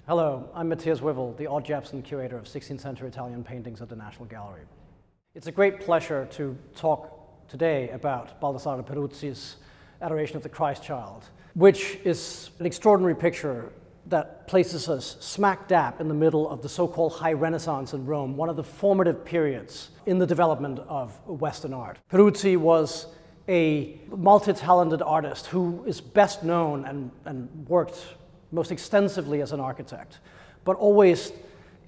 Hello, I'm Matthias Wievel, the Jepson Curator of 16th century Italian paintings at the National Gallery. It's a great pleasure to talk today about Baldassarre Peruzzi's Adoration of the Christ Child, which is an extraordinary picture that places us smack dab in the middle of the so-called High Renaissance in Rome, one of the formative periods in the development of Western art. Peruzzi was a multi-talented artist who is best known and worked most extensively as an architect, but always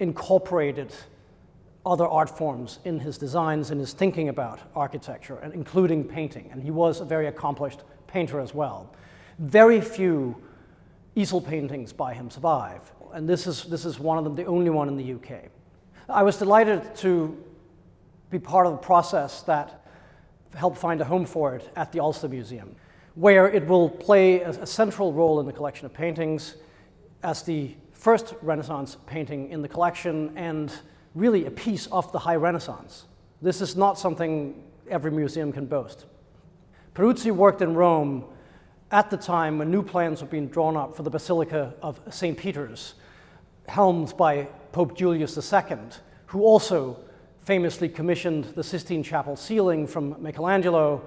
incorporated other art forms in his designs, in his thinking about architecture, and including painting. And he was a very accomplished painter as well. Very few easel paintings by him survive, and this is one of them, the only one in the UK. I was delighted to be part of the process that helped find a home for it at the Ulster Museum, where it will play a central role in the collection of paintings as the first Renaissance painting in the collection and really a piece of the High Renaissance. This is not something every museum can boast. Peruzzi worked in Rome at the time when new plans were being drawn up for the Basilica of St. Peter's, helmed by Pope Julius II, who also famously commissioned the Sistine Chapel ceiling from Michelangelo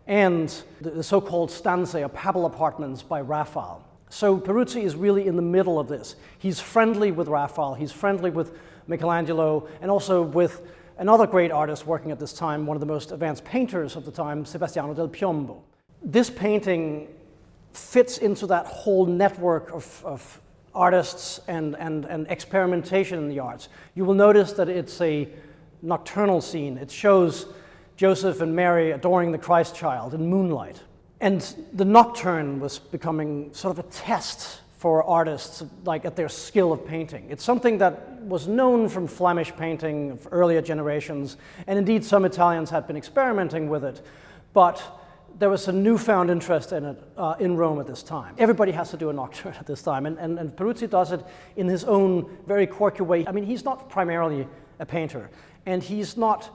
and the so-called stanze or papal apartments by Raphael. So Peruzzi is really in the middle of this. He's friendly with Raphael, he's friendly with Michelangelo, and also with another great artist working at this time, one of the most advanced painters of the time, Sebastiano del Piombo. This painting fits into that whole network of artists and experimentation in the arts. You will notice that it's a nocturnal scene. It shows Joseph and Mary adoring the Christ child in moonlight. And the nocturne was becoming sort of a test for artists, like at their skill of painting. It's something that was known from Flemish painting of earlier generations, and indeed some Italians had been experimenting with it, but there was a newfound interest in it in Rome at this time. Everybody has to do a nocturne at this time, and Peruzzi does it in his own very quirky way. I mean, he's not primarily a painter, and he's not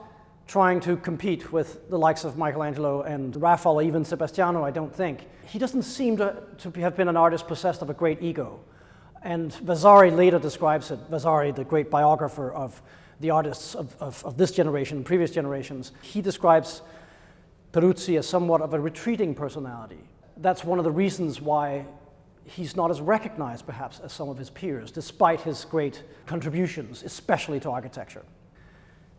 trying to compete with the likes of Michelangelo and Raphael, or even Sebastiano, I don't think. He doesn't seem to have been an artist possessed of a great ego. And Vasari later describes it, Vasari, the great biographer of the artists of this generation and previous generations, he describes Peruzzi as somewhat of a retreating personality. That's one of the reasons why he's not as recognized, perhaps, as some of his peers, despite his great contributions, especially to architecture.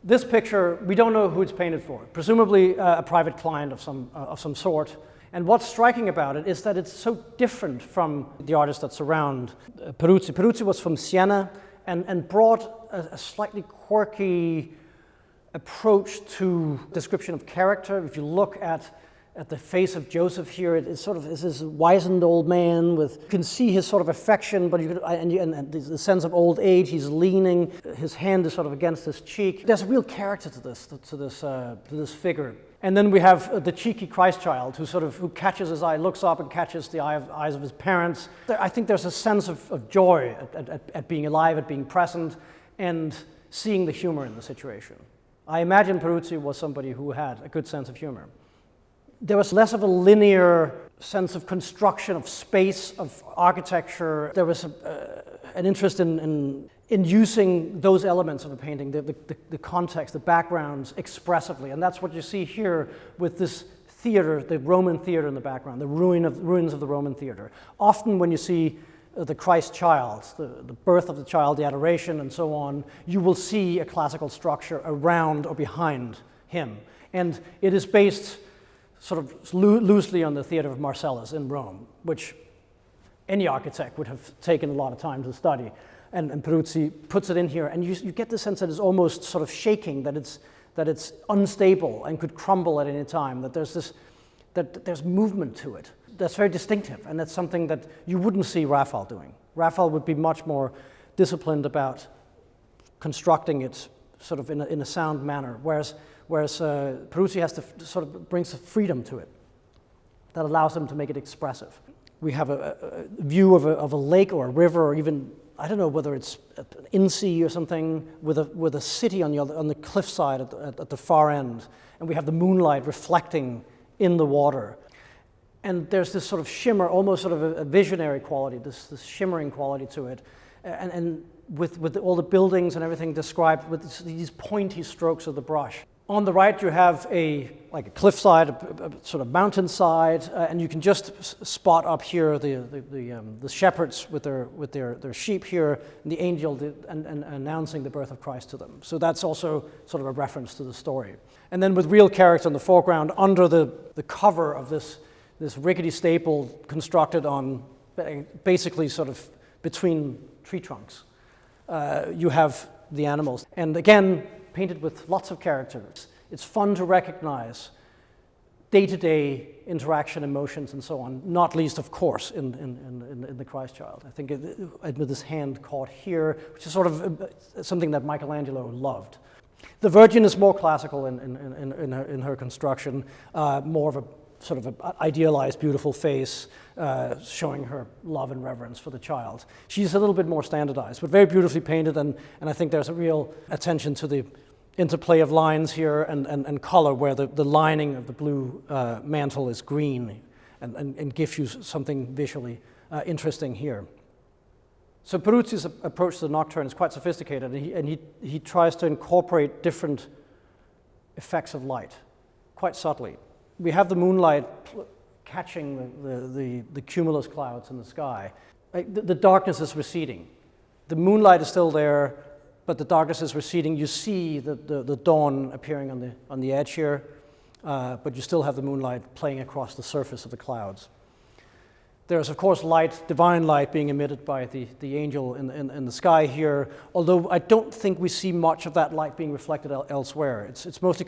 This picture, we don't know who it's painted for, presumably a private client of some sort. And what's striking about it is that it's so different from the artists that surround Peruzzi. Peruzzi was from Siena and brought a slightly quirky approach to description of character. If you look at the face of Joseph here, it sort of is this wizened old man with, you can see his sort of affection, but and the sense of old age. He's leaning, his hand is sort of against his cheek. There's a real character to this figure. And then we have the cheeky Christ child who catches his eye, looks up and catches the eyes of his parents. I think there's a sense of joy at being alive, at being present, and seeing the humor in the situation. I imagine Peruzzi was somebody who had a good sense of humor. There was less of a linear sense of construction, of space, of architecture. There was an interest in using those elements of a painting, the context, the backgrounds, expressively. And that's what you see here with this theater, the Roman theater in the background, the ruins of the Roman theater. Often when you see the Christ child, the birth of the child, the adoration, and so on, you will see a classical structure around or behind him. And it is based sort of loosely on the theater of Marcellus in Rome, which any architect would have taken a lot of time to study. And Peruzzi puts it in here, and you get the sense that it's almost sort of shaking, that it's unstable and could crumble at any time, that there's movement to it. That's very distinctive, and that's something that you wouldn't see Raphael doing. Raphael would be much more disciplined about constructing it sort of in a sound manner, whereas Peruzzi has to sort of brings freedom to it that allows him to make it expressive. We have a view of a lake or a river, or even, I don't know whether it's an in-sea or something, with a city on the cliffside at the far end, and we have the moonlight reflecting in the water. And there's this sort of shimmer, almost sort of a visionary quality, this shimmering quality to it. and with all the buildings and everything described with these pointy strokes of the brush. On the right, you have like a cliffside, a sort of mountainside, and you can just spot up here the shepherds with their sheep here, and the angel and announcing the birth of Christ to them. So that's also sort of a reference to the story. And then with real characters in the foreground, under the cover of this rickety staple constructed on basically sort of between tree trunks, you have the animals. And again, painted with lots of characters. It's fun to recognize day-to-day interaction, emotions, and so on, not least, of course, in the Christ child. I think with this hand caught here, which is sort of something that Michelangelo loved. The Virgin is more classical in her construction, more of a sort of an idealized, beautiful face, showing her love and reverence for the child. She's a little bit more standardized, but very beautifully painted, and I think there's a real attention to the interplay of lines here and color, where the lining of the blue mantle is green and gives you something visually interesting here. So Peruzzi's approach to the nocturne is quite sophisticated, and he tries to incorporate different effects of light, quite subtly. We have the moonlight catching the cumulus clouds in the sky. The darkness is receding. The moonlight is still there, but the darkness is receding. You see the dawn appearing on the edge here, but you still have the moonlight playing across the surface of the clouds. There's, of course, light, divine light, being emitted by the angel in the sky here, although I don't think we see much of that light being reflected elsewhere. It's mostly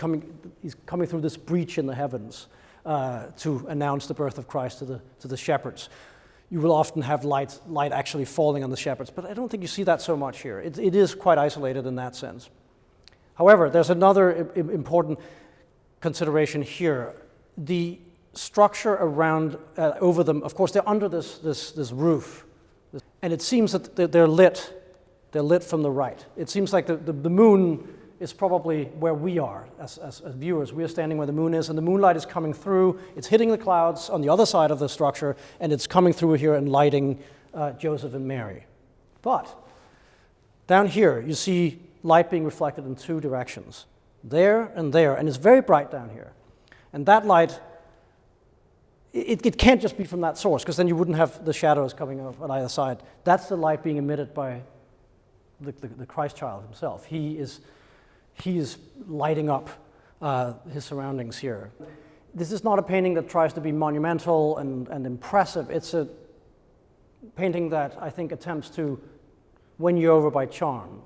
he's coming through this breach in the heavens to announce the birth of Christ to the shepherds. You will often have light actually falling on the shepherds, but I don't think you see that so much here. It is quite isolated in that sense. However, there's another important consideration here. The structure around, over them, of course, they're under this roof, and it seems that they're lit from the right. It seems like the moon is probably where we are as viewers. We are standing where the moon is, and the moonlight is coming through. It's hitting the clouds on the other side of the structure, and it's coming through here and lighting Joseph and Mary. But down here, you see light being reflected in two directions, there, and it's very bright down here. And that light, it can't just be from that source, because then you wouldn't have the shadows coming off on either side. That's the light being emitted by the Christ child himself. He is lighting up his surroundings here. This is not a painting that tries to be monumental and impressive. It's a painting that I think attempts to win you over by charm.